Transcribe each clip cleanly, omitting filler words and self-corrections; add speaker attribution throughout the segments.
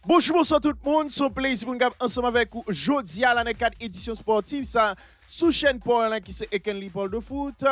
Speaker 1: Bonjour, bonsoir tout le monde. C'est un plaisir pour nous ensemble avec vous. Jeudi à la 4 édition sportive, ça sous chaîne pour qui c'est Ekenly Paul de foot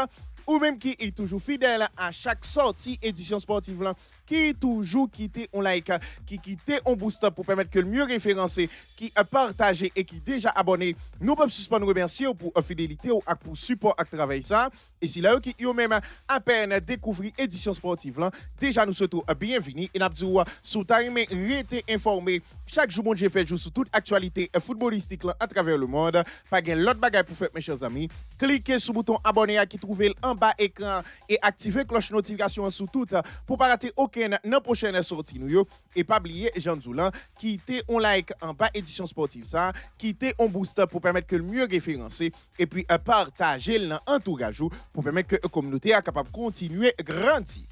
Speaker 1: ou même qui est toujours fidèle à chaque sortie édition sportive là, qui toujours quitté on like, qui quitté on booster pour permettre que le mieux référencé, qui a partagé et qui déjà abonné. Nous pouvons suspendre nous remercier pour fidélité ou pour support à travail ça. Et si là qui yo même à peine découvrir édition sportive là, déjà nous souhaitons bienvenue et n'a dit sous time rester informé chaque jour mon Dieu fait jour sur toute actualité footballistique là à travers le monde. Pas gain l'autre bagaille pour faire mes chers amis. Cliquez sur le bouton abonner qui trouvé en bas écran et activez cloche notification sous tout pour pas rater aucune dans prochaine sortie nous yo et pas oublier Jean Zoulan quittez on like en bas édition sportive ça, quittez on booster pour permettre que le mieux référencé et puis partager dans entourage pour permettre que la communauté est capable de continuer à grandir.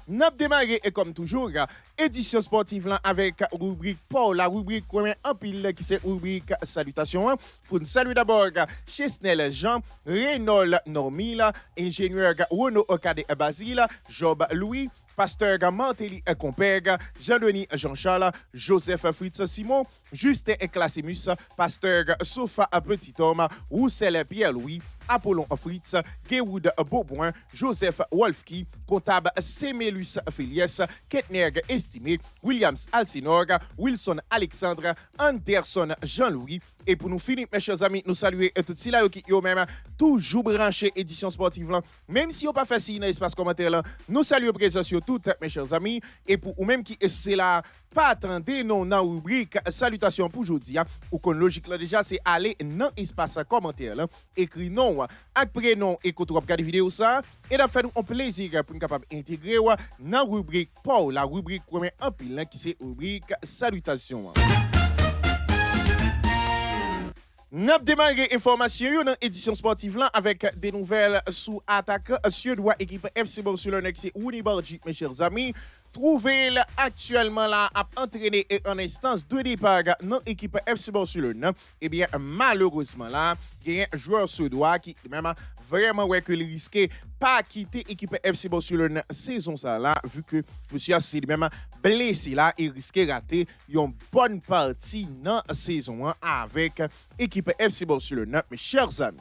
Speaker 1: Nous avons démarré, et comme toujours, édition sportive là, avec rubrique Paul, la rubrique en pile qui c'est rubrique Salutations. Pour nous saluer d'abord Chesnel Jean, Reynold Normil, ingénieur Renaud Okade Basile, Job Louis, Pasteur Mantelli Compère, Jean-Denis Jean-Charles, Joseph Fritz Simon, Justin Classimus, Pasteur Sofa Petit Homme, Roussel Pierre-Louis, Apollon Fritz, Gewood Beauboin, Joseph Wolfki, comptable Semelus Filiès, Ketnerg Estimé, Williams Alcinorg, Wilson Alexandre, Anderson Jean-Louis. Et pour nous finir, mes chers amis, nous saluer tout ceux là qui ont même toujours branché édition sportive là. Même si vous pas fait signe dans l'espace commentaire là, nous saluons présence sur toutes mes chers amis. Et pour vous même qui c'est là, pas attendez non dans rubrique salutations pour aujourd'hui. Ou qu'on logique là déjà c'est aller dans l'espace commentaire là, écrit non, avec prénom et quand vous regardez vidéo ça, et d'en faire un plaisir pour nous capable intégrer dans rubrique Paul, la rubrique en pile qui c'est rubrique salutations. Nous avons démarré information dans l'édition sportive là avec des nouvelles sous attaque suédois équipe FC Barcelone qui c'est Unibalji, mes chers amis. Trouvé actuellement là à entraîner et en instance de départ dans l'équipe FC Barcelone. Eh bien, malheureusement là, il y a un joueur suédois qui même vraiment ouais que le risquait pas quitter l'équipe FC Barcelone saison ça là, vu que monsieur c'est même blessé là et risquait rater une bonne partie dans la saison avec l'équipe FC Barcelone, mes chers amis.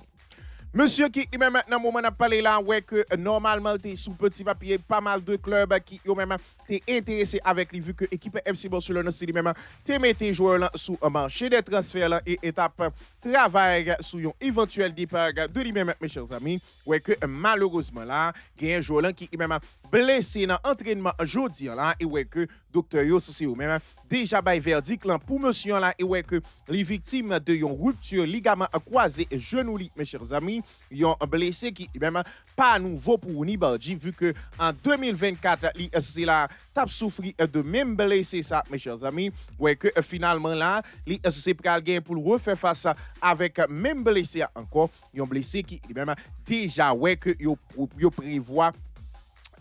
Speaker 1: Monsieur qui même maintenant moment n'a parlé là ouais que normalement t'es sous petit papier pas mal de clubs qui ont même t'es intéressé avec lui vu que l'équipe FC Barcelone c'est même t'es metté joueur là sous un marché des transferts là et étape travail sous un éventuel départ de lui-même mes chers amis ouais que malheureusement là il y a un joueur là qui même blessé dans entraînement aujourd'hui là et ouais que docteur yo c'est même déjà bail verdict là pour monsieur là et ouais que les victimes de une rupture ligament croisé genou mes chers amis yon blessé qui même pas nouveau pour Nibalji vu que en 2024 c'est là t'a souffri de même blessé ça mes chers amis ouais que finalement là c'est pral gain pour refaire face avec même blessé encore yon blessé qui même déjà ouais que yo prévoit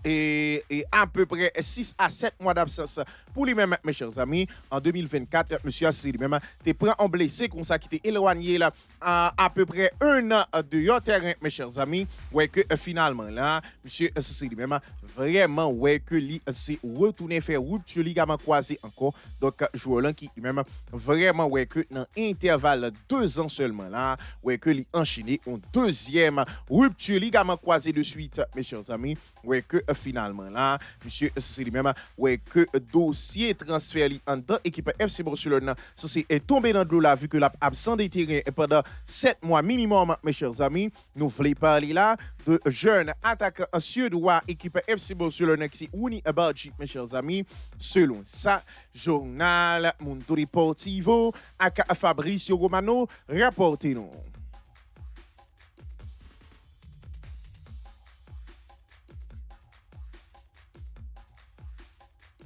Speaker 1: et à peu près 6 à 7 mois d'absence pour lui-même, mes chers amis. En 2024, monsieur Assi lui-même, te prend en blessé, comme ça, qui était éloigné là, à peu près 1 an de yon terrain, mes chers amis. Ouais, que finalement là, monsieur Assi lui-même, vraiment, ouais, que lui s'est retourné faire rupture ligament croisé encore. Donc, joueur là qui lui-même, vraiment, ouais, que dans intervalle 2 ans seulement là, ouais, que lui enchaîné en deuxième rupture ligament croisé de suite, mes chers amis. Ouais, que finalement là, monsieur c'est lui-même ouais que dossier transfert en dans équipe FC Barcelone ça c'est tombé dans l'eau là vu que l'a absent des terrains pendant 7 mois minimum mes chers amis. Nous voulons parler là de jeunes attaquants suédois équipe FC Barcelone qui Unibalji mes chers amis. Selon ça journal Mundo Deportivo avec Fabrizio Romano rapportez nous.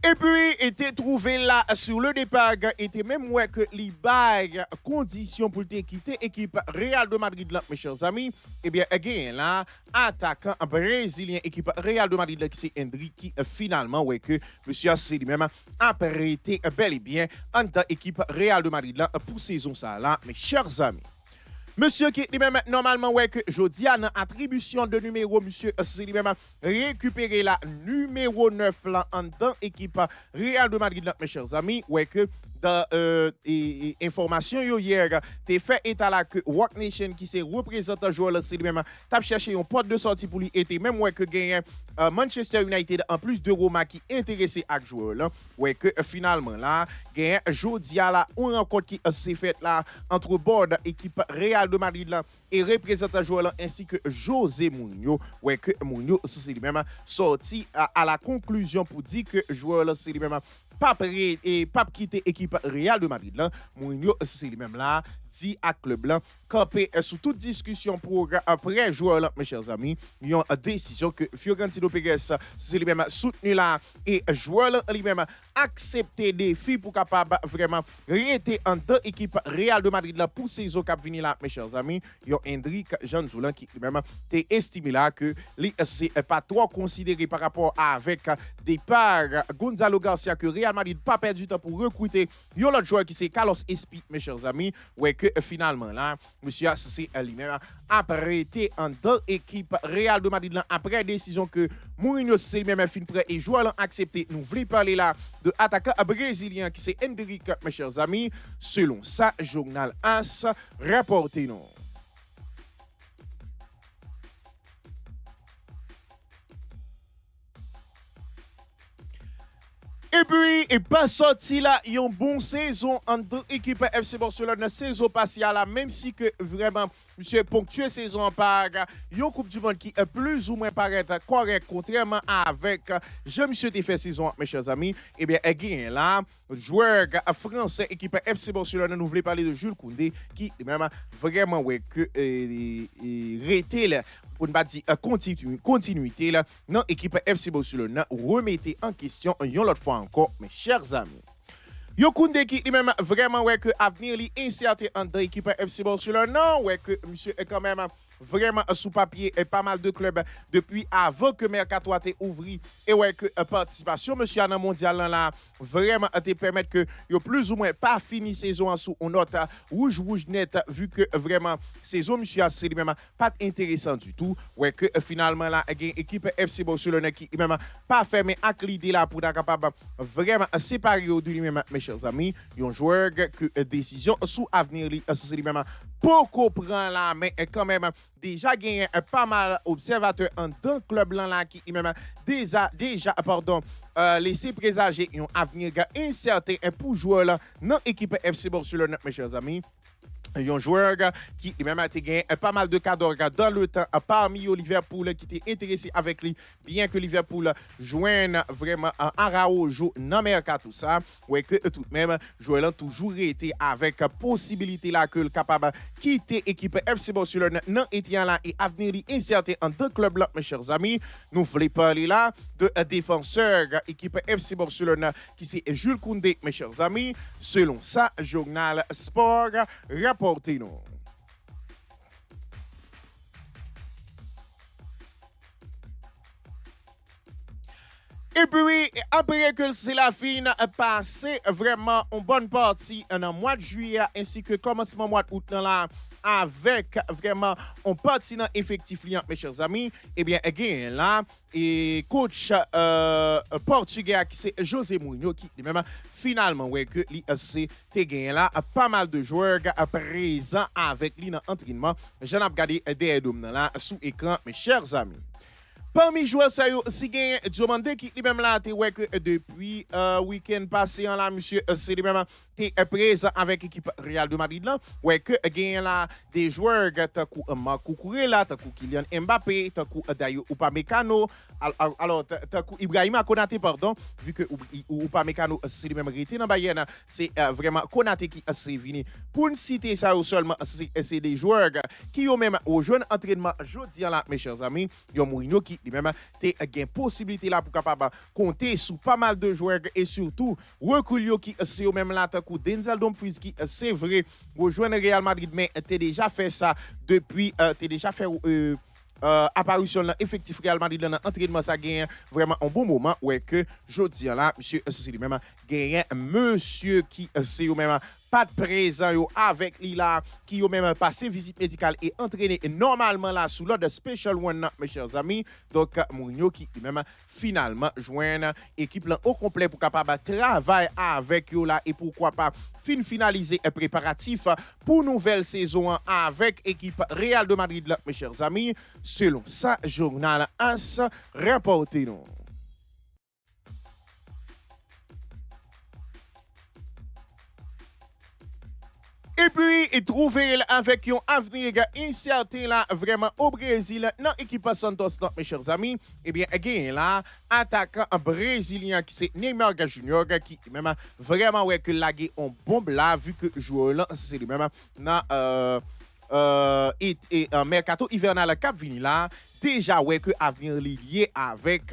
Speaker 1: Et puis, était trouvé là sur le départ, était même ouais que les bagues conditions pour te quitter équipe Real de Madrid là, mes chers amis. Eh bien, again là, attaquant brésilien équipe Real de Madrid là, qui c'est Hendrik qui finalement ouais que monsieur c'est lui-même a prêté bel et bien en tant équipe Real de Madrid là pour saison ça là, mes chers amis. Monsieur qui est même normalement ouais que jodi a dans attribution de numéro monsieur c'est lui-même récupérer la numéro 9 là en dans équipe Real de Madrid là, mes chers amis ouais que dans information yo hier, t'es fait état là que Rock Nation qui c'est représentant joueur là c'est lui-même t'a cherché une porte de sortie pour lui et même ouais que gagne Manchester United en plus de Roma qui intéressé à joueur là ouais que finalement là gagne jodi à la on rencontre qui s'est faite là entre board équipe Real de Madrid là et représentant joueur là ainsi que José Mourinho ouais que Mourinho c'est lui-même sorti à la conclusion pour dire que joueur là c'est lui-même pas prêt et pas quitter équipe Real de Madrid là Mourinho c'est lui-même là dit à club là campé sous toute discussion pour après joueur là mes chers amis ils ont décision que Florentino Pérez c'est lui-même soutenu là et joueur là lui-même accepter défi pour capable vraiment rester en deux équipes Real de Madrid là pour saison cap venir là mes chers amis yo Hendrik Jean Zoulan qui lui-même t'est estimé là que c'est pas trop considéré par rapport avec départ Gonzalo Garcia que Real Madrid pas perdu du temps pour recruter un autre joueur qui c'est Carlos Espí mes chers amis ouais que finalement là monsieur c'est lui-même apprêté en deux équipes Real de Madrid là après décision que Mourinho c'est lui-même fin prêt et joueur accepté nous voulons parler là de attaquant brésilien qui c'est Hendrik mes chers amis selon ça journal AS rapporté nous. Et puis, et pas sorti là, il y a une bonne saison entre équipe FC Barcelone, saison passée là, même si que vraiment, monsieur ponctué saison par une Coupe du Monde qui est plus ou moins paraître correct, contrairement avec, je monsieur t'ai fait saison, mes chers amis, et bien, il là, joueur français, équipe FC Barcelone, nous voulons parler de Jules Koundé, qui, même, vraiment, ouais, que, rété là, pour ne pas dire continuité là, dans l'équipe FC Barcelone, remettez en question une autre fois encore, mes chers amis. Yo Koundé qui lui-même vraiment ouais que avenir li incertain entre l'équipe FC Barcelone, non, ouais que monsieur est quand même vraiment sous papier et pas mal de clubs depuis avant que Mercato a été ouvert et ouais que participation monsieur à dans mondial là vraiment te permettre que yo plus ou moins pas fini saison en sous on note rouge net vu que vraiment saison monsieur c'est lui-même pas intéressant du tout ouais que finalement là équipe FC Barcelone qui même pas fermé avec l'idée là pour être capable vraiment séparer de lui-même mes chers amis un joueur que décision sous avenir c'est lui-même pour comprendre là mais quand même déjà gagné pas mal d'observateurs en d'un club là qui même déjà pardon laisser présager un avenir incertain pour jouer là dans l'équipe FC Barcelone mes chers amis. Un joueur qui même a gagné pas mal de cadeaux dans le temps parmi Liverpool qui était intéressé avec lui bien que Liverpool joigne vraiment un Araujo dans mercato tout ça ouais que tout de même joueur toujours été avec possibilité là que capable quitter équipe FC Barcelone dans étien là et avenir incertain en deux clubs là mes chers amis nous voulons parler là de défenseur équipe FC Barcelone qui c'est Jules Koundé mes chers amis selon ça journal Sport rapporté nous. Et puis, après que c'est la fin, passé vraiment une bonne partie en mois de juillet ainsi que commencement mois d'août là avec vraiment un parti dans effectif liant mes chers amis et bien again là et coach portugais qui c'est José Mourinho qui même finalement ouais que lui c'est gagné là pas mal de joueurs présents avec lui dans l'entraînement j'en ai regardé des dômes là sous écran mes chers amis. Parmi les joueurs, si gagne Diomande qui lui-même là, ouais que depuis week-end passé là, monsieur, c'est lui-même présent avec l'équipe Real de Madrid là, ouais que gagne là des joueurs takou Marco Kurela, takou Kylian Mbappé, takou Dayo Upamecano, alors takou Ibrahima Konaté pardon, vu que Upamecano c'est lui-même rété dans Bayern, c'est vraiment Konaté qui c'est venu. Pour ne citer ça seulement, c'est des joueurs qui ont même au jeune entraînement jeudi là, mes chers amis, yo Mourinho qui lui-même t'es gain possibilité là pour capable compter sur pas mal de joueurs et surtout Reculio qui c'est au même là tant que Denzel Dumfries qui c'est vrai rejoindre Real Madrid mais t'es déjà fait ça depuis t'es déjà fait apparition dans effectif Real Madrid dans l'entraînement ça gagne vraiment un bon moment ouais que jodi là monsieur c'est lui-même gagné monsieur qui c'est même pas de présent yo avec lui là qui ont même passé visite médicale et entraîné normalement là sous l'ordre de Special One mes chers amis. Donc Mourinho qui même finalement joindre équipe là au complet pour capable travailler avec yo là et pourquoi pas finaliser un préparatif pour nouvelle saison avec équipe Real de Madrid là mes chers amis selon ça journal AS rapporté nous. Et puis, trouver avec un avenir incertain là, vraiment au Brésil, dans l'équipe Santos, mes chers amis, eh bien, gain là, attaquant brésilien qui c'est Neymar Junior, qui même vraiment ouais que la un bombe là, vu que joueur là, c'est lui même dans et mercato hivernal cap vini là déjà ouais que avenir lié avec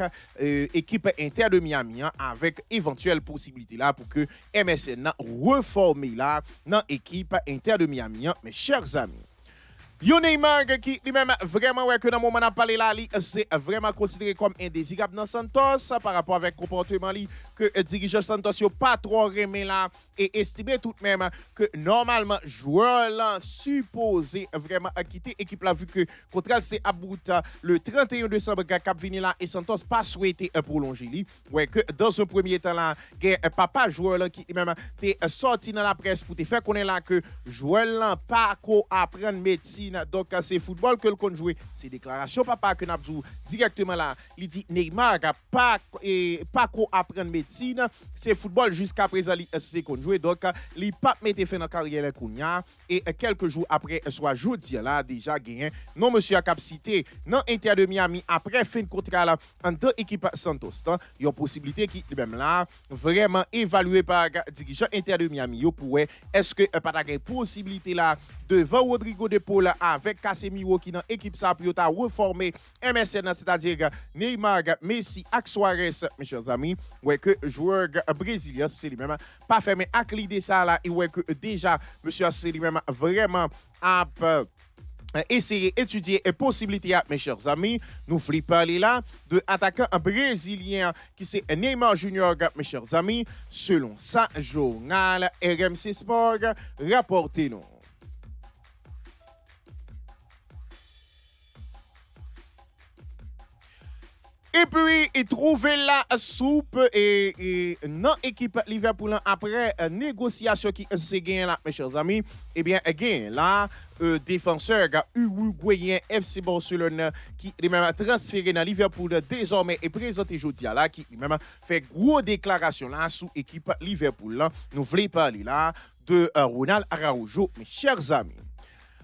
Speaker 1: équipe Inter de Miami avec éventuelle possibilité là pour que MSN reformer là dans équipe Inter de Miami mes chers amis. Yo Neymar qui lui-même vraiment ouais que dans le moment on a parlé là, c'est vraiment considéré comme indésirable dans Santos par rapport avec comportement li que dirigeant Santos yo pas trop remet là et estimé tout de même que normalement joueur là supposé vraiment quitter équipe là vu que contrat c'est à bout le 31 décembre cap vini là et Santos pas souhaité prolonger lui ouais que dans un premier temps là papa joueur là qui même t'es sorti dans la presse pour te faire connaître là que joueur là pas ko apprendre médecine. Donc c'est football que le compte jouer, c'est déclaration papa que n'a joué directement là. Il dit Neymar pas quoi apprendre médecine, c'est football jusqu'à présent c'est qu'on jouer donc il pas mettre fin dans carrière Kounia et quelques jours après soit jeudi là déjà gagné non monsieur a capacité non Inter de Miami après fin de contrat là en deux équipes Santos. Il y a possibilité qui même là vraiment évalué par dirigeant Inter de Miami yo pour est-ce que pas de possibilité là devant Rodrigo de Paul avec Casemiro qui dans équipe ça pour reformer MSN c'est-à-dire Neymar, Messi, et Suarez mes chers amis ouais que joueur brésilien c'est lui-même pas fermé avec l'idée ça là et ouais que déjà monsieur c'est lui-même vraiment a essayer d'étudier les possibilités mes chers amis nous voulons parler là de attaquant brésilien qui c'est Neymar Junior mes chers amis selon ça journal RMC Sport rapporté nous. Et puis, il trouve la soupe et non équipe Liverpool après négociation qui s'est gagnée là, mes chers amis. Eh bien, gain là, défenseur uruguayen FC Barcelone qui est même transféré dans Liverpool désormais est présenté aujourd'hui là, qui même fait gros déclaration là sous équipe Liverpool là. Nous voulons parler là de Ronald Araujo, mes chers amis.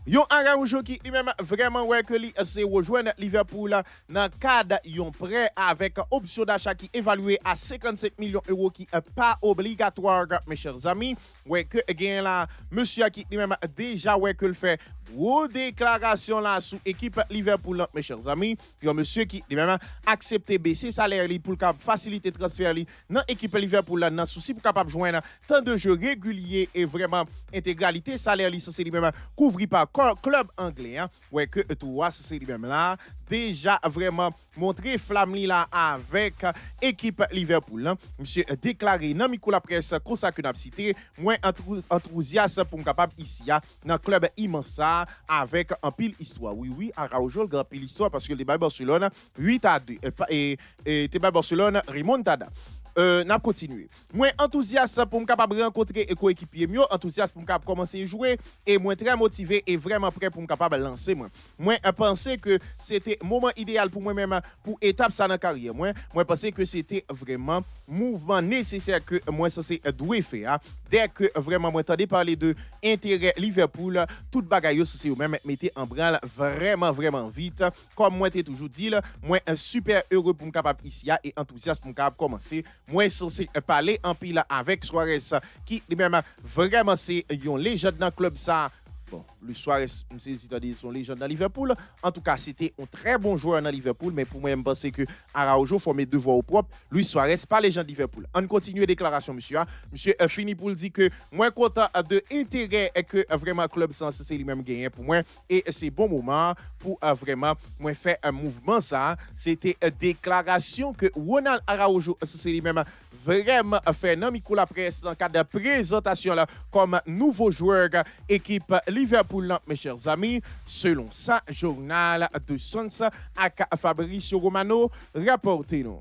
Speaker 1: Yon Araujo qui lui-même vraiment ouais que li c'est rejoindre Liverpool dans cadre yon prêt avec option d'achat qui évalué à 57 millions d'euros qui est pas obligatoire mes chers amis ouais que gain là monsieur qui lui-même déjà ouais que le fait gros déclaration là sous équipe Liverpool mes chers amis yon monsieur qui lui-même accepté baisser salaire li pour faciliter transfert li dans équipe Liverpool là dans souci pour capable joindre tant de jeux réguliers et vraiment intégralité salaire li c'est lui-même couvri par club anglais ouais que toi c'est lui-même là déjà vraiment montré flamme là avec équipe Liverpool monsieur déclaré dans micro la presse consacré n'a cité moins enthousiaste pour capable ici dans club immense avec un pile histoire oui Araujo le grand pile histoire parce que le débat Barcelone 8-2 et débat Barcelone remontada. N'a continué. Moi enthousiaste pour me capable rencontrer et coéquipier mieux, enthousiaste pour me capable commencer à jouer et moi très motivé et vraiment prêt pour me capable lancer moi pensais que c'était moment idéal pour moi-même pour étape ça dans carrière moi pensais que c'était vraiment mouvement nécessaire que moi ça c'est doué faire dès que vraiment moi entendais parler de intérêt Liverpool toute bagaille c'est même mettez en branle vraiment vite comme moi t'ai toujours dit là moi super heureux pour me capable ici et enthousiaste pour me capable commencer moi censé parler en pile avec Suarez qui lui-même vraiment c'est une légende dans le club ça. Bon, Luis Suarez, c'est son légende dans Liverpool. En tout cas, c'était un très bon joueur dans Liverpool, mais pour moi, je pense que Araujo faut mettre devoir au propre. Luis Suarez, pas légende de Liverpool. On continue déclaration, monsieur. Monsieur fini pour dire que moi, content de intérêt que vraiment club sans c'est lui-même gagné pour moi. Et c'est bon moment pour vraiment moi faire un mouvement ça. C'était une déclaration que Ronald Araujo, c'est lui-même vraiment fait dans la presse dans le cadre de présentation là, comme nouveau joueur équipe Liverpool, mes chers amis. Selon ça, journal de Sons avec Fabrizio Romano, rapportez-nous.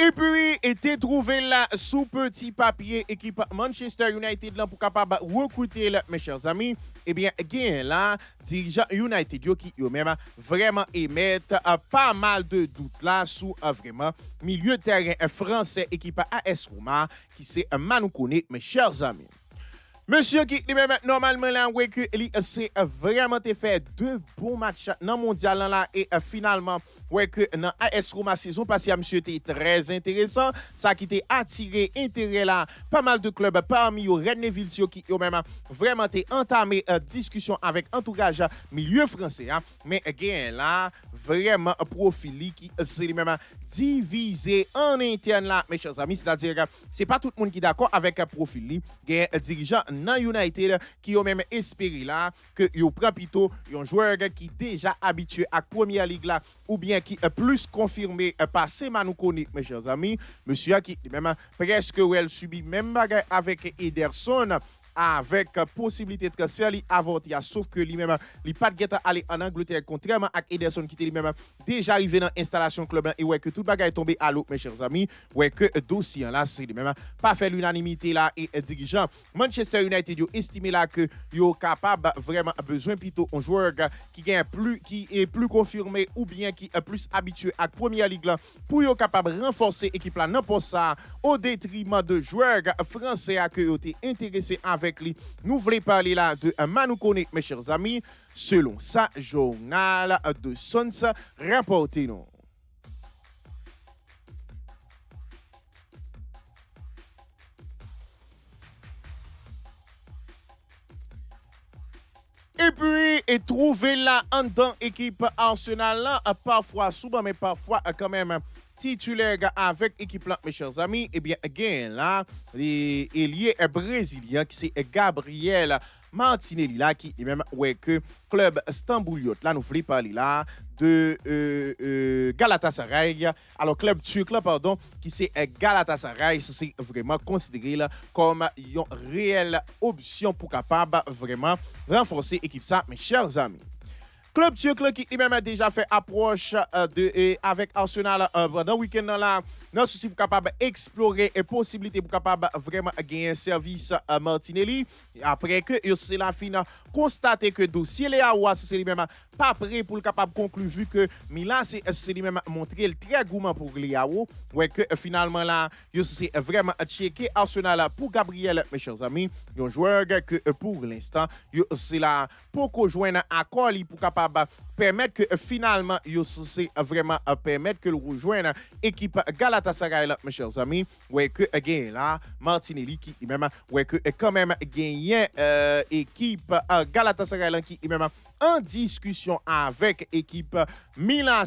Speaker 1: Et puis, était trouvé là sous petit papier équipe Manchester United là pour capable recruter là, mes chers amis. Eh bien, gain là, dirigeant United yo qui yo même vraiment émettent pas mal de doutes là sous vraiment milieu de terrain français équipe AS Roma qui c'est Manu Kone, mes chers amis. Monsieur qui lui-même normalement là ouais que c'est vraiment fait deux bons matchs dans mondial là et finalement ouais que dans AS Roma saison passée monsieur était très intéressant ça qui t'a attiré intérêt là pas mal de clubs parmi eux Red Neville qui eux même vraiment entamé discussion avec entourage milieu français hein? Mais gain là vraiment profil qui c'est lui-même divisé en interne là mes chers amis c'est-à-dire c'est pas tout le monde qui est d'accord avec un profil gain dirigeant dans United qui ont même espéré là que yo prend plutôt un joueur qui déjà habitué à première ligue là ou bien qui est plus confirmé par Manu Kone mes chers amis monsieur qui même presque elle subit même bagarre avec Ederson avec possibilité de transfert avorté sauf que lui-même il pas de aller en Angleterre contrairement à Ederson qui était lui-même déjà arrivé dans l'installation club et ouais que tout bagage est tombé à l'eau mes chers amis ouais que dossier là c'est lui-même pas fait l'unanimité là et dirigeant Manchester United yo estimé là que yo capable vraiment besoin plutôt un joueur qui est plus confirmé ou bien qui est plus habitué à première ligue là pour yo capable renforcer équipe là n'importe ça au détriment de joueurs français que yo été intéressé avec lui. Nous voulons parler là de Manu Kone, mes chers amis, selon ça, journal de Sons, rapportez-nous. Et puis, et trouver là en dans équipe Arsenal là, parfois souvent, mais parfois quand même titulaire avec équipe là, mes chers amis. Eh bien, again là, il y a un Brésilien qui c'est Gabriel Martinelli là, qui est même ouais que club Stamboul là, nous voulons parler là de Galatasaray. Alors, club turc là, pardon, qui c'est Galatasaray, c'est vraiment considéré là, comme une réelle option pour capable vraiment renforcer l'équipe ça, mes chers amis. Club turc là, qui même déjà fait approche avec Arsenal pendant le week-end là, dans souci pour capable explorer et possibilité pour capable vraiment gagner un service Martinelli après que c'est la fin constaté que dossier Léaoua c'est lui-même pas prêt pour le capable conclure vu que Milan c'est lui-même montré le très gourmand pour Léao ouais que finalement là c'est vraiment checké Arsenal pour Gabriel mes chers amis un joueur que pour l'instant c'est là pour qu'on joigne accord pour capable permettre que finalement c'est vraiment permettre que le rejoigne équipe Galatasaray là, mes chers amis ouais que gagne là Martinelli qui même ouais que quand même gagne équipe Galatasaray là, qui même en discussion avec équipe Milan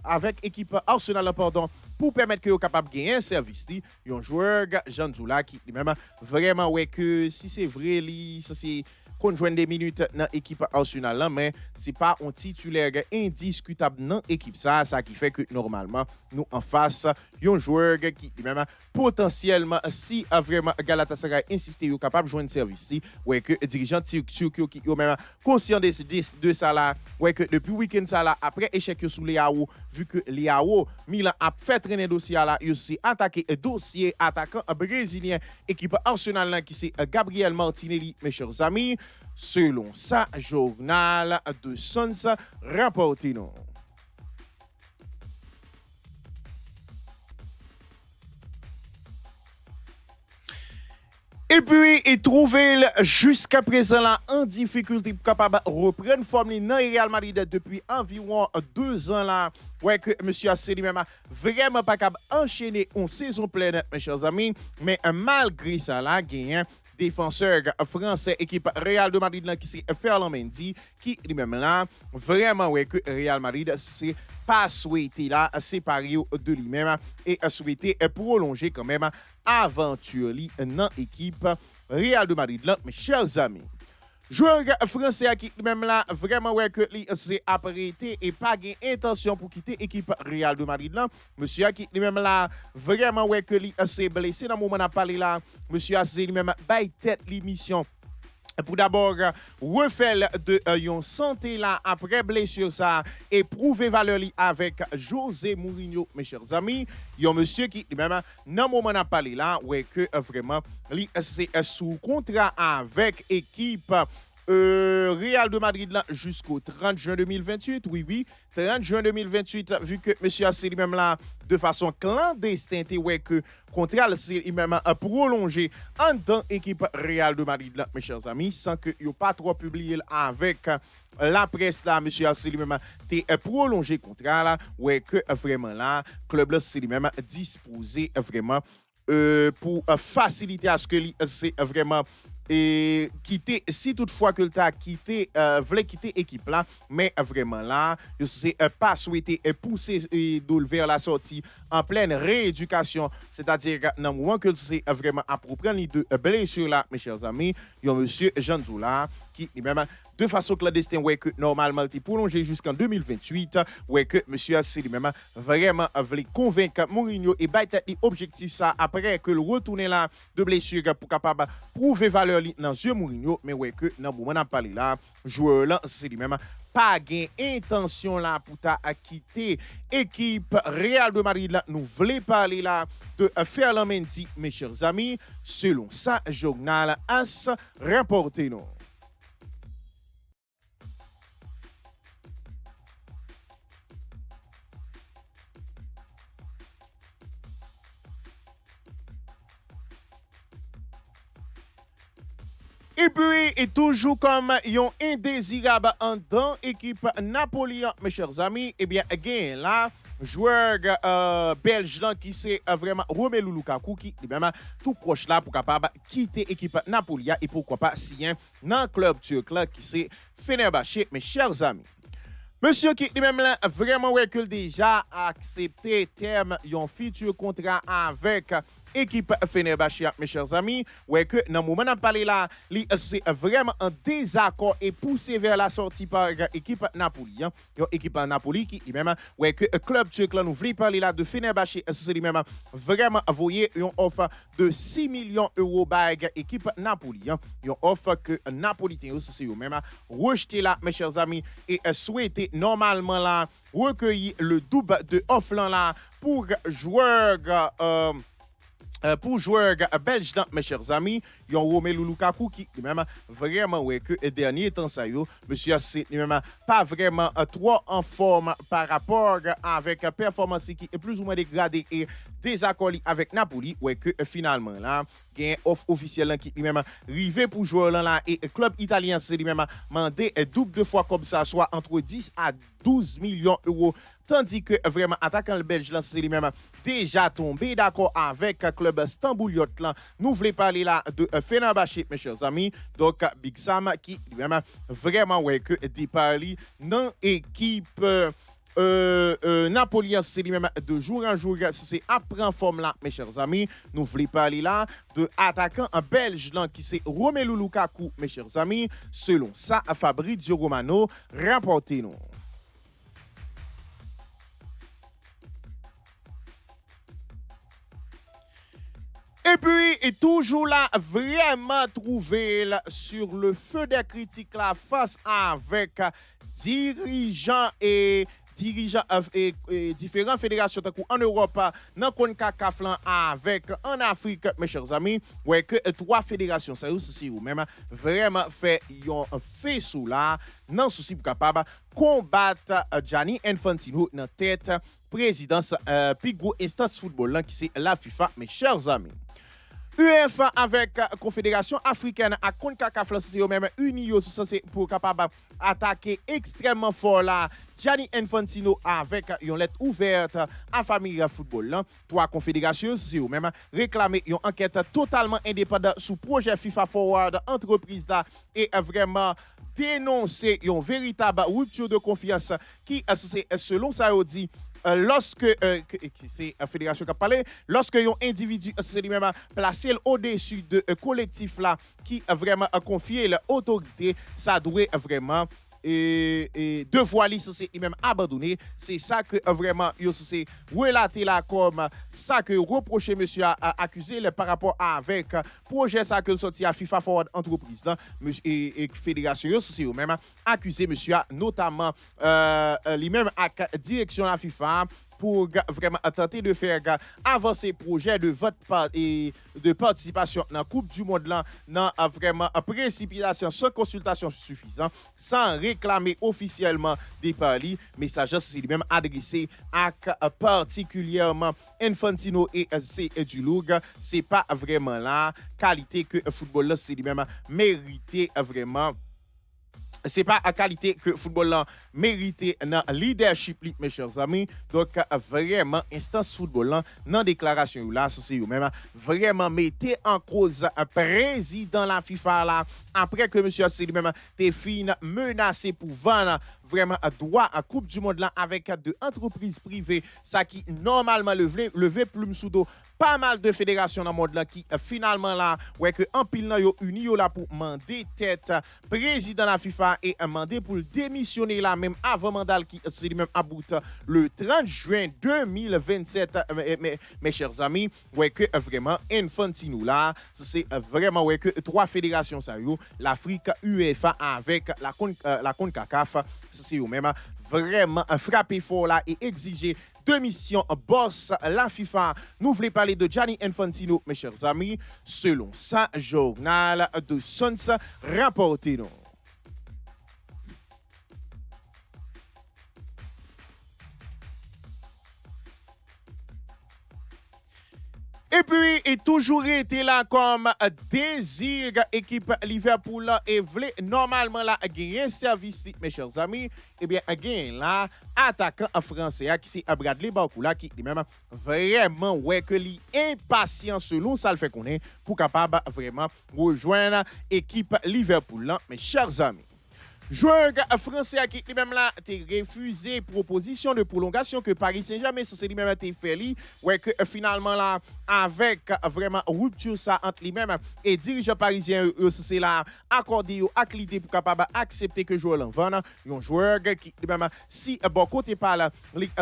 Speaker 1: avec équipe Arsenal pardon pour permettre que vous capable de gagner un service un joueur Jean Zoula qui même vraiment ouais que si c'est vrai ça c'est qu'on joue des minutes dans l'équipe Arsenal là, mais c'est pas un titulaire indiscutable dans l'équipe ça qui fait que normalement nous en face un joueur qui même potentiellement si vraiment Galatasaray insiste est capable de jouer un service ouais que dirigeant turc qui même conscient de ça là ouais que depuis week-end ça là après échec sur Léao vu que Léao Milan a fait traîner dossier là il aussi attaqué dossier attaquant brésilien équipe Arsenal là qui c'est Gabriel Martinelli mes chers amis. Selon ça, journal de Sons, rapportez-nous. Et Et puis, il trouvé jusqu'à présent là en difficulté pour capable reprendre forme dans le Real Madrid depuis environ 2 ans là. Ouais, que monsieur a lui-même vraiment pas capable enchaîner une saison pleine, mes chers amis. Mais malgré ça là, gagne défenseur français équipe Real de Madrid là, qui c'est Ferland Mendy qui lui-même là vraiment ouais que Real Madrid c'est pas souhaité là séparer de lui-même et souhaité prolonger quand même aventure dans l'équipe Real de Madrid là, mes chers amis. Joueur français qui même là vraiment ouais que c'est apprêté et pas gain intention pour quitter l'équipe Real de Madrid là. Monsieur qui même là vraiment ouais que c'est blessé dans le moment n'a parlé là. Monsieur a lui même bail tête l'émission pour d'abord refaire de yon santé là après blessure ça et prouver valeur li avec José Mourinho, mes chers amis. Yon monsieur qui même dans le moment n'a parlé là ouais que vraiment li c'est sous contrat avec équipe Real de Madrid là jusqu'au 30 juin 2028. Oui, 30 juin 2028 vu que monsieur a lui-même là de façon clandestine ouais que contrat c'est lui-même prolongé en tant équipe Real de Madrid là, mes chers amis, sans que yo pas trop publié avec la presse là, monsieur a lui-même t'es prolongé contrat là ouais que vraiment là club là c'est lui-même disposé vraiment pour faciliter à ce que c'est vraiment et quitter si toutefois que tu as quitté voulait quitter l'équipe là mais vraiment là je sais pas souhaité pousser vers la sortie en pleine rééducation, c'est-à-dire dans le moment que c'est vraiment approprié de blessure là, mes chers amis, il y a monsieur Jean Zoula qui lui-même de façon clandestine ouais que normalement il prolongé jusqu'en 2028 ouais que monsieur Assi lui-même vraiment voulait convaincre Mourinho et battre l'objectif ça après que le retourner là de blessure pour capable prouver valeur dans yeux Mourinho, mais ouais que dans moment on parlé là joueur là c'est lui-même pas gain intention là pour ta quitter équipe Real de Madrid là, nous voulons parler là de Ferland Mendy, mes chers amis, selon ça journal AS rapporté nous. Et puis, et toujours comme yon indésirable en dans équipe Napoléon, mes chers amis, eh bien, again là, joueur belge là qui c'est vraiment Romelu Lukaku qui est même tout proche là pour capable quitter l'équipe Napoléon et pourquoi pas signer dans le club turc là qui c'est Fenerbahçe, mes chers amis. Monsieur qui lui-même là vraiment recule déjà accepté terme yon futur contrat avec équipe Fenerbahçe, mes chers amis, ouais que dans le moment où on parle là, c'est vraiment un désaccord et poussé vers la sortie par équipe Napoli. Hein. Équipe Napoli qui lui-même, ouais que club turc là, nous voulons parler là de Fenerbahçe, c'est lui-même vraiment voyez une offre de 6 millions d'euros par équipe Napoli. Hein. Une offre que Napolitain aussi c'est eux-mêmes rejeté là, mes chers amis, et souhaité normalement là recueillir le double de offre là pour joueurs belge, mes chers amis, il y a Romelu Lukaku qui même vraiment ouais que dernier temps ça yo, monsieur c'est même pas vraiment trop en forme par rapport avec performance qui est plus ou moins dégradée et désaccord avec Napoli ouais que finalement là gain offre officielle qui lui-même rivé pour joueur là et club italien c'est lui-même mandé double de fois comme ça soit entre 10 à 12 millions d'euros tandis que vraiment attaquant le belge là c'est lui-même déjà tombé d'accord avec club Stamboul là nous voulons parler là de Fenerbahçe mes chers amis donc Big Sam qui lui-même vraiment ouais que déparli dans équipe Napoléon c'est lui-même de jour en jour c'est après en forme là mes chers amis nous voulons parler là de attaquant en belge là qui c'est Romelu Lukaku mes chers amis selon ça Fabrizio Romano rapportez nous. Et puis, et toujours là, vraiment trouvé là, sur le feu des critiques là, face avec dirigeants et différentes fédérations en Europe, dans le CACAF avec en Afrique, mes chers amis, ouais que 3 fédérations, ça aussi même vraiment fait un fait sous là, non souci pour capable combattre Gianni Infantino dans tête présidence plus gros instance football là, qui c'est la FIFA, mes chers amis. UEFA avec Confédération africaine à CONCACAF, c'est eux-mêmes unis pour capable attaquer extrêmement fort là. Gianni Infantino avec une lettre ouverte à famille football. Là. Trois confédérations, c'est eux-mêmes réclamer une enquête totalement indépendante sous projet FIFA Forward entreprise là et vraiment dénoncer une véritable rupture de confiance qui, selon ça, dit lorsque c'est la fédération qui a parlé, lorsque un individu c'est lui-même placé au-dessus de collectif là qui a vraiment confié l'autorité, ça doit vraiment devoir c'est lui-même abandonné. C'est ça que vraiment c'est relaté là comme ça que reprocher monsieur a accusé par rapport avec projet ça que sorti à FIFA Forward entreprise là et fédération c'est eux-mêmes accusé monsieur notamment lui-même à direction de la FIFA pour vraiment tenter de faire avancer projet de vote et de participation dans la Coupe du Monde là, dans vraiment précipitation sans consultation suffisante, sans réclamer officiellement des paris. Message c'est lui-même adressé à particulièrement Infantino et c'est du lourd. C'est pas vraiment la qualité que le football là c'est lui-même mérité vraiment. C'est pas la qualité que le football là mérité dans leadership mes chers amis. Donc vraiment instance football là dans déclaration là c'est eux même vraiment mettez en cause un président la FIFA là après que monsieur c'est lui-même t'es fini menacé pour vendre vraiment droit à Coupe du Monde là avec deux entreprises privées ça qui normalement lever plume sous dos pas mal de fédérations dans le monde là qui finalement là ouais que en pile là yo uni yo là pour demander tête président de la FIFA et demander pour démissionner là même avant mandat qui c'est lui même about le 30 juin 2027 mes chers amis ouais que vraiment Infantino là c'est vraiment ouais que trois fédérations ça yo l'Afrique UEFA avec la CONCACAF c'est eux même vraiment frapper fort là et exiger de mission boss la FIFA. Nous voulons parler de Gianni Infantino, mes chers amis, selon sa journal de Sons rapporté. Et puis, il toujours été là comme désir équipe Liverpool et voulait normalement là gagner un service, mes chers amis. Eh bien, gagner là, attaquant français qui c'est Bradley Barcola qui lui-même vraiment ouais que li impatient selon ça le fait qu'on est pour capable vraiment rejoindre l'équipe Liverpool là, mes chers amis. Joueur français qui lui-même là a refusé proposition de prolongation que Paris Saint-Germain c'est lui-même a fait lui ouais que finalement là avec vraiment rupture ça entre lui-même et dirigeant parisien c'est là accordé avec l'idée pour capable accepter que joueur l'envant un joueur qui lui-même si bon côté par là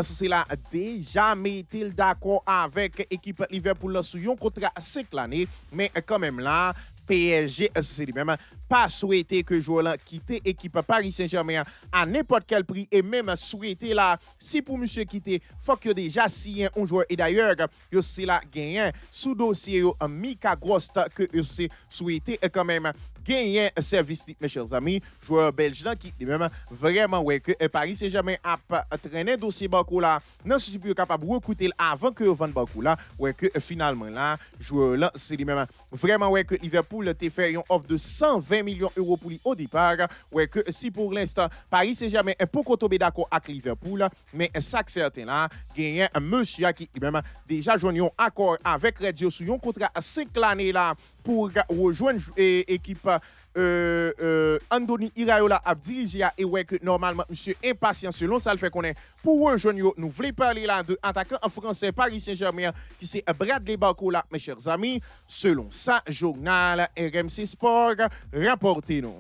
Speaker 1: c'est là déjà metté d'accord avec équipe Liverpool sur un contrat 5 l'année mais quand même là PSG c'est lui-même pas souhaité que joueur quitte équipe Paris Saint-Germain à n'importe quel prix et même souhaité là si pour monsieur quitter faut que déjà signé un joueur et d'ailleurs yo c'est là gagné sous dossier Mika Grost que c'est souhaité quand même gagner un service mes chers amis joueur belge là qui même vraiment ouais que Paris Saint-Germain a traîné dossier Barco là non souci pour capable recruter avant que vendre Barco là ouais que finalement là joueur là c'est lui même vraiment ouais que Liverpool t'a fait une offre de 120 millions d'euros pour lui au départ ouais que si pour l'instant Paris Saint-Germain est pas tomber d'accord avec Liverpool mais ça que certain là gagner un monsieur qui même déjà joint un accord avec Radio sur un contrat à 5 l'année là pour rejoindre équipe Andoni Iraola a dirigé et ouais que normalement monsieur impatient selon ça le fait qu'on est pour rejoindre nous voulons parler là de attaquant en français Paris Saint-Germain qui c'est Bradley Barcola mes chers amis selon ça journal RMC Sport rapporté nous.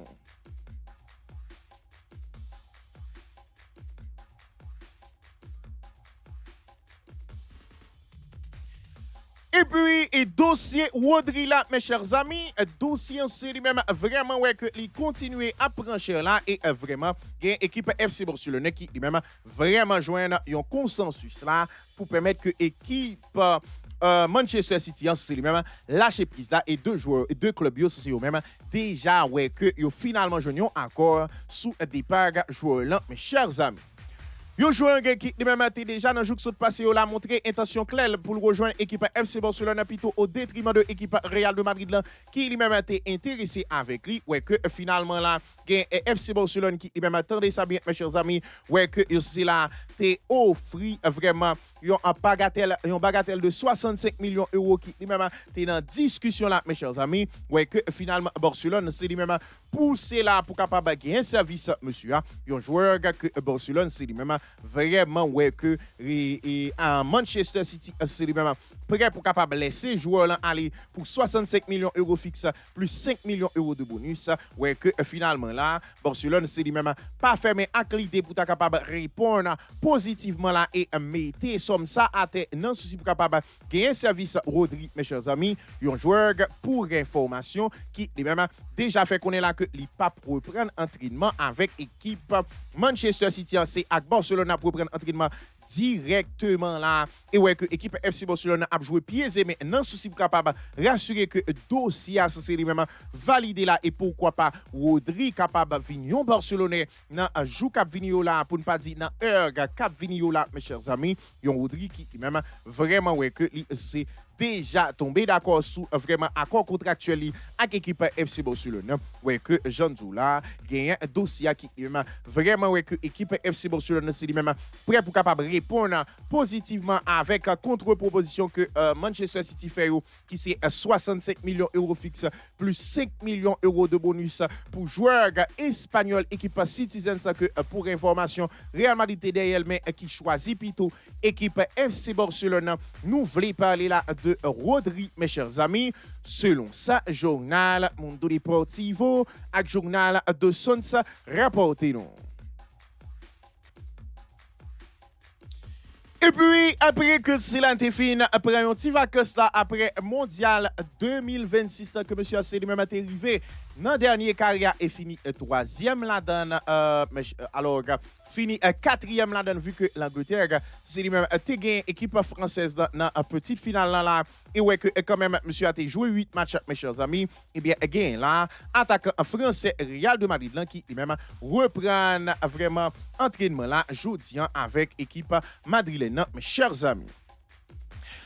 Speaker 1: Et puis, et dossier Rodri là, mes chers amis, dossier c'est lui-même vraiment ouais que il continue à prendre là et vraiment il y a une équipe FC Barcelone qui lui-même vraiment joindre un consensus là pour permettre que l'équipe Manchester City c'est lui-même lâcher prise là et deux joueurs et deux clubs c'est eux-mêmes déjà ouais que ils finalement joignent encore sous départ joueur là mes chers amis. Yo joueur qui même été déjà dans le jour qui passé a montré intention claire pour rejoindre l'équipe FC Barcelone plutôt au détriment de l'équipe Real de Madrid là, qui lui-même été intéressé avec lui. Ouais que finalement là, gain FC Barcelone qui lui-même attendait ça bien mes chers amis. Ouais que c'est là t'es offert vraiment un bagatelle de 65 millions d'euros qui lui-même t'es dans discussion là mes chers amis. Ouais que finalement Barcelone c'est lui-même poussé là pour capable gagner un service monsieur. Un joueur que Barcelone c'est lui-même vraiment ouais que en Manchester City c'est lui-même prêt pour capable laisser joueur là aller pour 65 millions d'euros fixes plus 5 millions d'euros de bonus. Ouais que finalement là Barcelone c'est lui-même pas fermé à l'idée pour capable répondre positivement là et mettre somme ça à terre non souci pour capable gagner service Rodri mes chers amis, un joueur pour information qui lui-même déjà fait connaître là que il pas reprendre entraînement avec équipe Manchester City c'est à Barcelone pour prendre entraînement directement là et ouais que équipe FC Barcelone a joué pieds et mais non souci pour capable rassurer que dossier c'est lui-même validé là et pourquoi pas Rodri capable venir Barcelonais dans jou cap venir là pour ne pas dire dans heure cap venir là mes chers amis, un Rodri qui même vraiment ouais que c'est déjà tombé d'accord sous vraiment accord contractuel avec l'équipe FC Barcelone. Ouais que Jean Doula gagne un dossier qui vraiment ouais que l'équipe FC Barcelone c'est lui-même prêt pour capable répondre positivement avec contre-proposition que Manchester City fait qui c'est 65 millions d'euros fixes plus 5 millions d'euros de bonus pour joueurs espagnols équipe Citizens que pour information Real Madrid derrière mais qui choisit plutôt équipe FC Barcelone. Nous voulons parler là de Rodri, mes chers amis, selon ça, journal Mundo Deportivo, avec journal de Sons, rapportez-nous. Et puis, après que cela est fini, après un petit vacances là, après Mondial 2026, que monsieur a lui-même arrivé dans la dernière carrière et fini troisième là-dedans, alors fini quatrième là-dedans, vu que l'Angleterre, c'est lui-même gagné équipe française dans la petite finale là, et ouais que quand même, monsieur a joué 8 matchs, mes chers amis, et bien, gain là, attaquant français Real de Madrid là, qui lui-même reprend vraiment entraînement là, jeudi avec équipe madrilène, mes chers amis.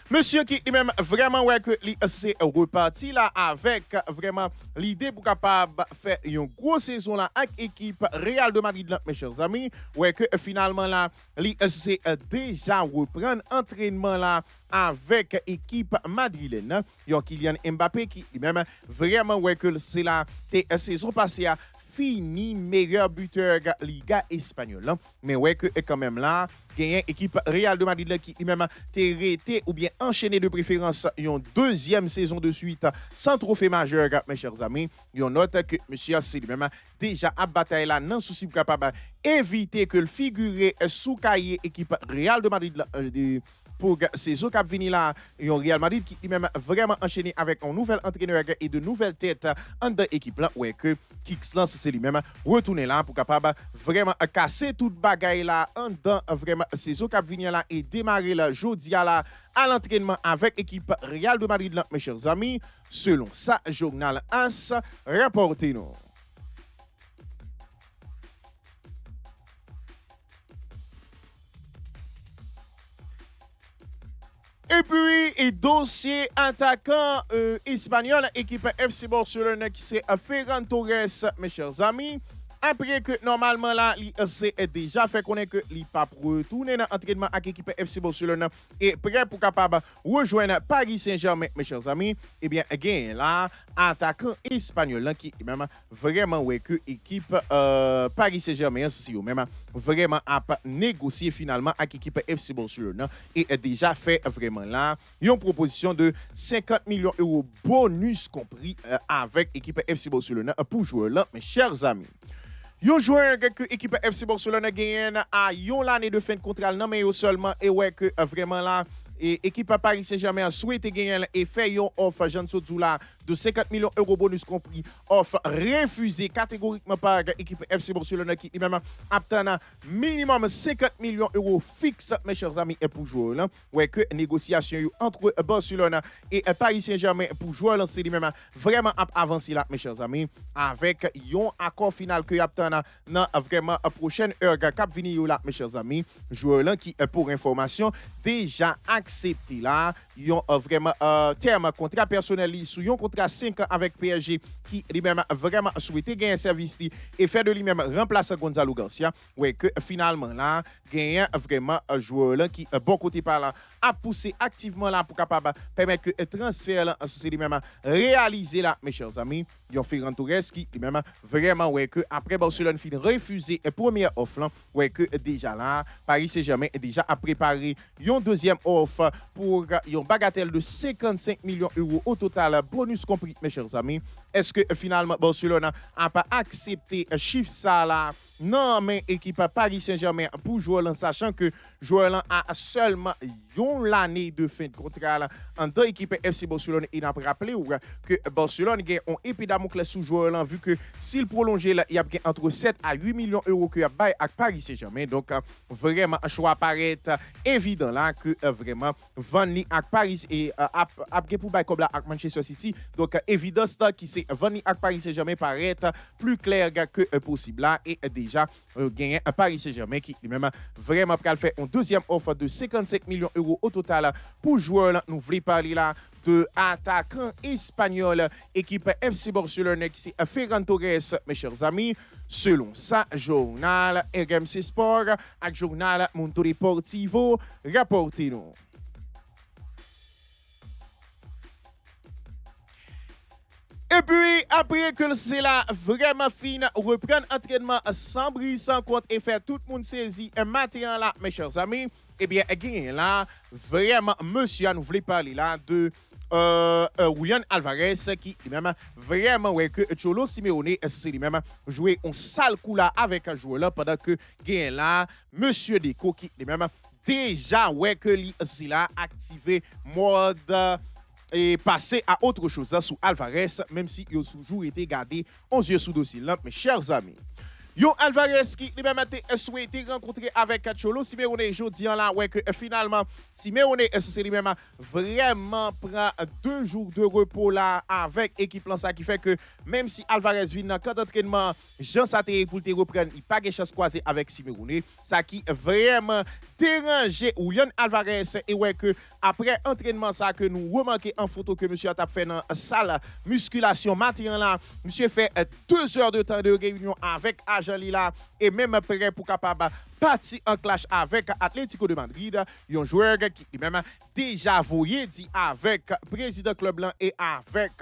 Speaker 1: Monsieur qui lui-même vraiment ouais que c'est reparti là avec vraiment l'idée pour capable faire une grosse saison là avec équipe Real de Madrid là, mes chers amis, ouais que finalement là c'est déjà reprendre entraînement là avec équipe madrilène. Yon Kylian Mbappé qui lui-même vraiment ouais que c'est la saison passée à fini meilleur buteur Liga espagnole. Mais ouais que quand même là, gagne équipe Real de Madrid qui lui-même été ou bien enchaîné de préférence une deuxième saison de suite sans trophée majeur mes chers amis. Yon note que monsieur c'est lui-même déjà à bataille là non souci capable éviter que le figurer sous cahier équipe Real de Madrid pour ces autres qui viennent là, et un Real Madrid qui même vraiment enchaîné avec un nouvel entraîneur et de nouvelles têtes en deux équipes là, ouais que Kixlan c'est lui-même retourner là pour capable vraiment casser toute bagaille là en dedans vraiment ces autres qui viennent là et démarrer là jeudi là à l'entraînement avec équipe Real de Madrid là, mes chers amis, selon ça journal AS, rapportez-nous. Et puis, et dossier attaquant espagnol, équipe FC Barcelone qui c'est Ferran Torres, mes chers amis. Après que normalement là, c'est déjà fait connaître que il pas retourner dans l'entraînement avec l'équipe FC Barcelone et prêt pour capable rejoindre Paris Saint-Germain, mes chers amis. Eh bien, gain là, attaquant espagnol là, qui même vraiment ouais que équipe Paris Saint-Germain si même vraiment a négocié finalement avec l'équipe FC Barcelone et déjà fait vraiment là une proposition de 50 millions d'euros bonus compris avec l'équipe FC Barcelone pour jouer là, mes chers amis. Yon joueur que l'équipe FC Barcelone gagne à yon l'année de fin de contrat non mais seulement et ouais que vraiment là et équipe Paris Saint-Germain a souhaité gagner et fait une offre Jean Soudjoula de 50 millions d'euros bonus compris, offre refusée catégoriquement par l'équipe FC Barcelone qui lui-même obtient minimum 50 millions d'euros fixes, mes chers amis, et pour jouer là. Ouais, que négociation entre Barcelone et Paris Saint-Germain pour jouer là, c'est lui-même vraiment avancé là, mes chers amis, avec un accord final que obtient dans vraiment prochaine heure cap venir là, mes chers amis. Joueur là qui, pour information, déjà accepté là, ils ont vraiment terme contrat personnel sous un contrat 5 ans avec PSG qui lui-même vraiment souhaité gagner un service et faire de lui-même remplacer Gonzalo Garcia. Ouais, que finalement là, gagner vraiment un joueur là qui, bon côté par là, a poussé activement là pour capable permettre que le transfert là, c'est lui-même réalisé là, mes chers amis. Ils ont fait Ferran Torres qui lui-même vraiment, ouais, que après Barcelone fin refusé la première offre là, ouais, que déjà là, Paris Saint-Germain déjà a préparé une deuxième offre pour une bagatelle de 55 millions d'euros au total, bonus compris, mes chers amis. Est-ce que finalement Barcelone n'a pas accepté chiffre ça là? Non, mais équipe Paris Saint-Germain pour jouer en sachant que joueur a seulement une année de fin de contrat là. En deux équipes FC Barcelone, il a rappelé que Barcelone a un épée Damoclès sous joueur là vu que s'il prolongeait là, il y a entre 7 à 8 millions d'euros que bail avec Paris Saint-Germain. Donc vraiment un choix paraît évident là que vraiment Vanni avec Paris et pour bail comme là avec Manchester City. Donc évidence là qui c'est Vanni avec Paris Saint-Germain paraît plus clair que possible là et déjà gagner un Paris Saint-Germain qui lui-même vraiment prêt à faire une deuxième offre de 55 millions d'euros au total pour jouer là. Nous voulons parler là de attaquant espagnol équipe FC Barcelone qui c'est Ferran Torres, mes chers amis. Selon ça, journal RMC Sport et journal Mundo Deportivo, rapportez-nous. Et puis, après que c'est là vraiment fini, reprendre entraînement sans brise, sans compte et faire tout le monde saisir un matin là, mes chers amis, eh bien, là, vraiment, monsieur, nous voulons parler là de Julián Alvarez qui lui-même vraiment ouais que Cholo Simeone c'est lui-même joué un sale coup là avec un joueur là pendant que gain là monsieur Deco qui lui-même déjà ouais que lui c'est là activé mode et passer à autre chose sous Alvarez même si il a toujours été gardé 11 yeux sous dossier là mes chers amis. Yo Alvarez qui lui-même a souhaité rencontrer avec Cholo Simeone jeudi là ouais que finalement Simeone c'est lui-même vraiment prend 2 jours de repos là avec équipe là ça qui fait que même si Alvarez vient dans camp d'entraînement Jean Saté pour te reprendre il pas de chance croisée avec Simeone ça qui vraiment dérangé Julián Alvarez et ouais que après entraînement ça que nous remarqué en photo que monsieur a fait dans salle musculation matin là monsieur fait 2 heures de temps de réunion avec Jalila et même prêt pour capable partir en clash avec Atlético de Madrid, un joueur qui lui-même déjà voyé dit avec président club blanc et avec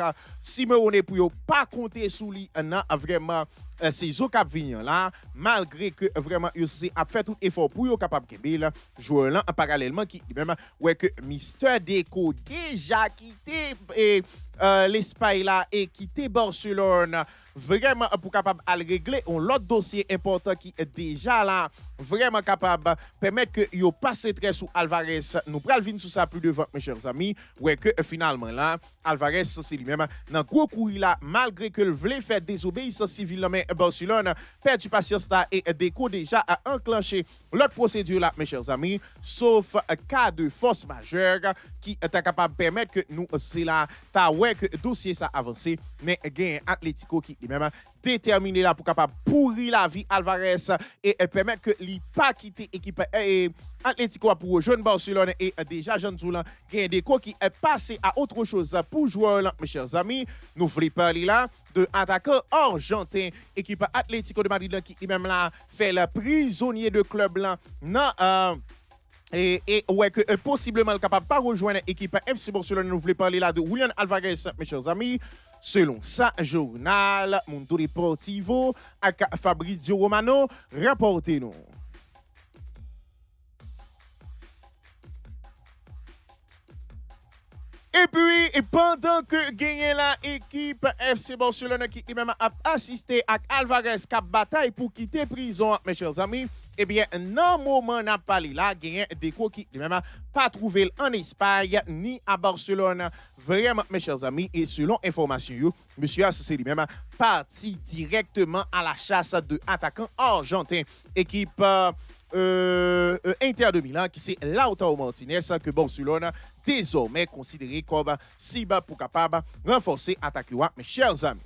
Speaker 1: Simeone pour pas compter sous lui dans vraiment ces cap venir là malgré que vraiment il a fait tout effort pour capable kebel joueur là parallèlement qui lui-même ouais que Mister Deco déjà quitté l'Espagne là et quitté Barcelone vraiment pour capable à régler un autre dossier important qui est déjà là vraiment capable permettre que yo passe très sous Alvarez nous pral venir sous ça plus devant mes chers amis ouais que finalement là Alvarez c'est lui-même dans gros courir là malgré que le voulait faire désobéissance civile mais Barcelone perdu patience là et Deco déjà a enclenché l'autre procédure là mes chers amis sauf cas de force majeure qui est capable de permettre que nous c'est là ta ouais que dossier ça avancé mais gain Atlético qui lui-même déterminé là pour capable pourrir la vie Alvarez et permettre que lui pas quitter équipe Atlético pour rejoindre Barcelone et déjà Jean Zoulan gain Deco qui est passé à autre chose pour jouer là mes chers amis nous voulons parler là de attaquant argentin équipe Atlético de Madrid qui lui-même là fait le prisonnier de club là non et ouais que possiblement capable pas rejoindre l'équipe FC Barcelone nous voulons parler là de Julián Alvarez mes chers amis. Selon ça, journal Mundo Deportivo avec Fabrizio Romano, rapportez-nous. Et puis, pendant que gagne la équipe FC Barcelone qui même a assisté à Alvarez cap bataille pour quitter prison, mes chers amis, eh bien, dans le moment n'a parlé là, il y a des cours qui même pas trouvé en Espagne ni à Barcelone. Vraiment, mes chers amis, et selon information, monsieur c'est lui-même parti directement à la chasse de attaquants argentins. Équipe Inter de Milan qui c'est Lautaro Martinez que Barcelone désormais considéré comme cible pour capable renforcer attaquer mes chers amis.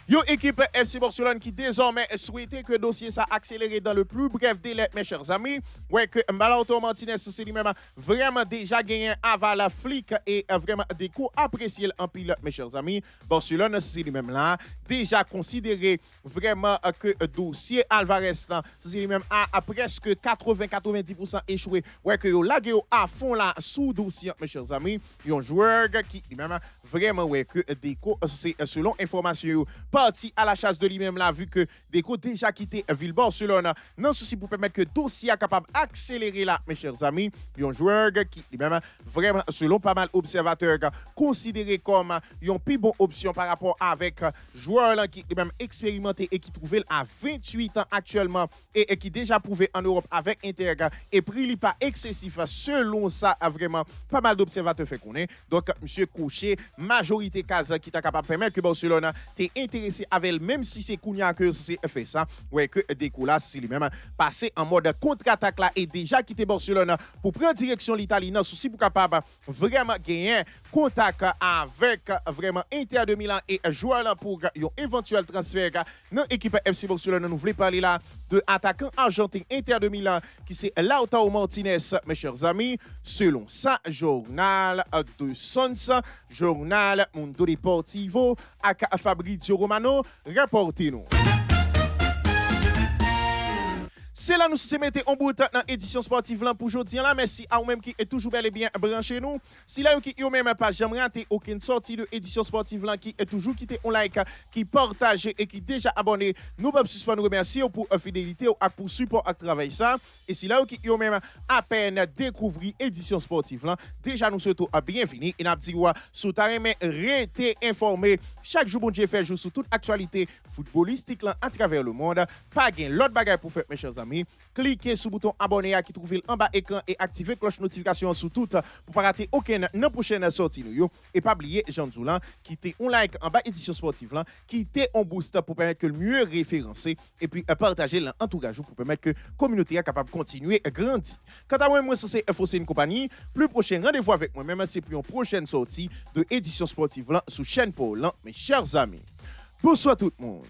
Speaker 1: Yo équipe FC Barcelone qui désormais souhaitait que le dossier soit accéléré dans le plus bref délai, mes chers amis. Ouais, que Lautaro Martinez, c'est lui-même vraiment déjà gagné avant la flic et vraiment des coups appréciés en pile, mes chers amis. Barcelone, c'est lui-même là, déjà considéré vraiment que le dossier Alvarez, c'est lui-même à presque 80-90% échoué. Ouais, que yo lagué à fond là sous dossier, mes chers amis. Un joueur qui lui-même vraiment, ouais, que des coups, c'est selon information, parti à la chasse de lui-même là, vu que Deco déjà quitté Ville Barcelone. Non souci pour permettre que le dossier est capable d'accélérer là, mes chers amis. Un joueur qui lui-même vraiment, selon pas mal d'observateurs, considéré comme une plus bonne option par rapport avec joueur là, qui lui-même expérimenté et qui trouvait à 28 ans actuellement et qui déjà prouvé en Europe avec Inter et prix n'est pas excessif selon ça, vraiment pas mal d'observateurs fait qu'on est. Donc, monsieur Couché, majorité case qui t'a capable de permettre que Barcelone t'est intéressé avec, même si c'est Kounia que c'est fait ça, ouais, que Deco là, c'est lui-même passé en mode contre-attaque là et déjà quitté Barcelone pour prendre direction l'Italie, non, souci pour capable vraiment gagner contact avec vraiment Inter de Milan et jouer là pour un éventuel transfert dans l'équipe FC Barcelone. Nous voulons parler là de attaquant argentin Inter de Milan qui c'est Lautaro Martinez, mes chers amis, selon ça, journal de Sons, journal Mundo Deportivo, à Fabrizio Romano, rapportez-nous. C'est là nous se mettons en bout dans l'édition sportive là pour aujourd'hui là. Merci à vous-même qui est toujours bel et bien branché nous. Si là qui est même pas jamais raté aucune sortie de édition sportive là qui est toujours quitté on like, qui partage et qui déjà abonné, nous pas suspendre nous remercier pour fidélité ou pour support à travail ça. Et si là qui est même à peine découvrir édition sportive là, déjà nous souhaitons à bienvenue et n'a dit sous ta mais rester informé chaque jour bon Dieu fait jour sur toute actualité footballistique là à travers le monde. Pas gain l'autre bagaille pour faire mes chers amis. Cliquez sur le bouton abonner qui trouve en bas écran et activez cloche notification sur tout pour pas rater aucune de nos prochaines sorties nous. Et pas oublier Jean Zoulan qui était un like en bas édition sportive là, qui était un boost pour permettre que le mieux référencer et puis partager l'entourage pour permettre que la communauté est capable de continuer à grandir. Quant à moi c'est FOC une compagnie. Plus prochain rendez-vous avec moi-même c'est pour une prochaine sortie de édition sportive là sous chaîne Paul, mes chers amis. Bonsoir tout le monde.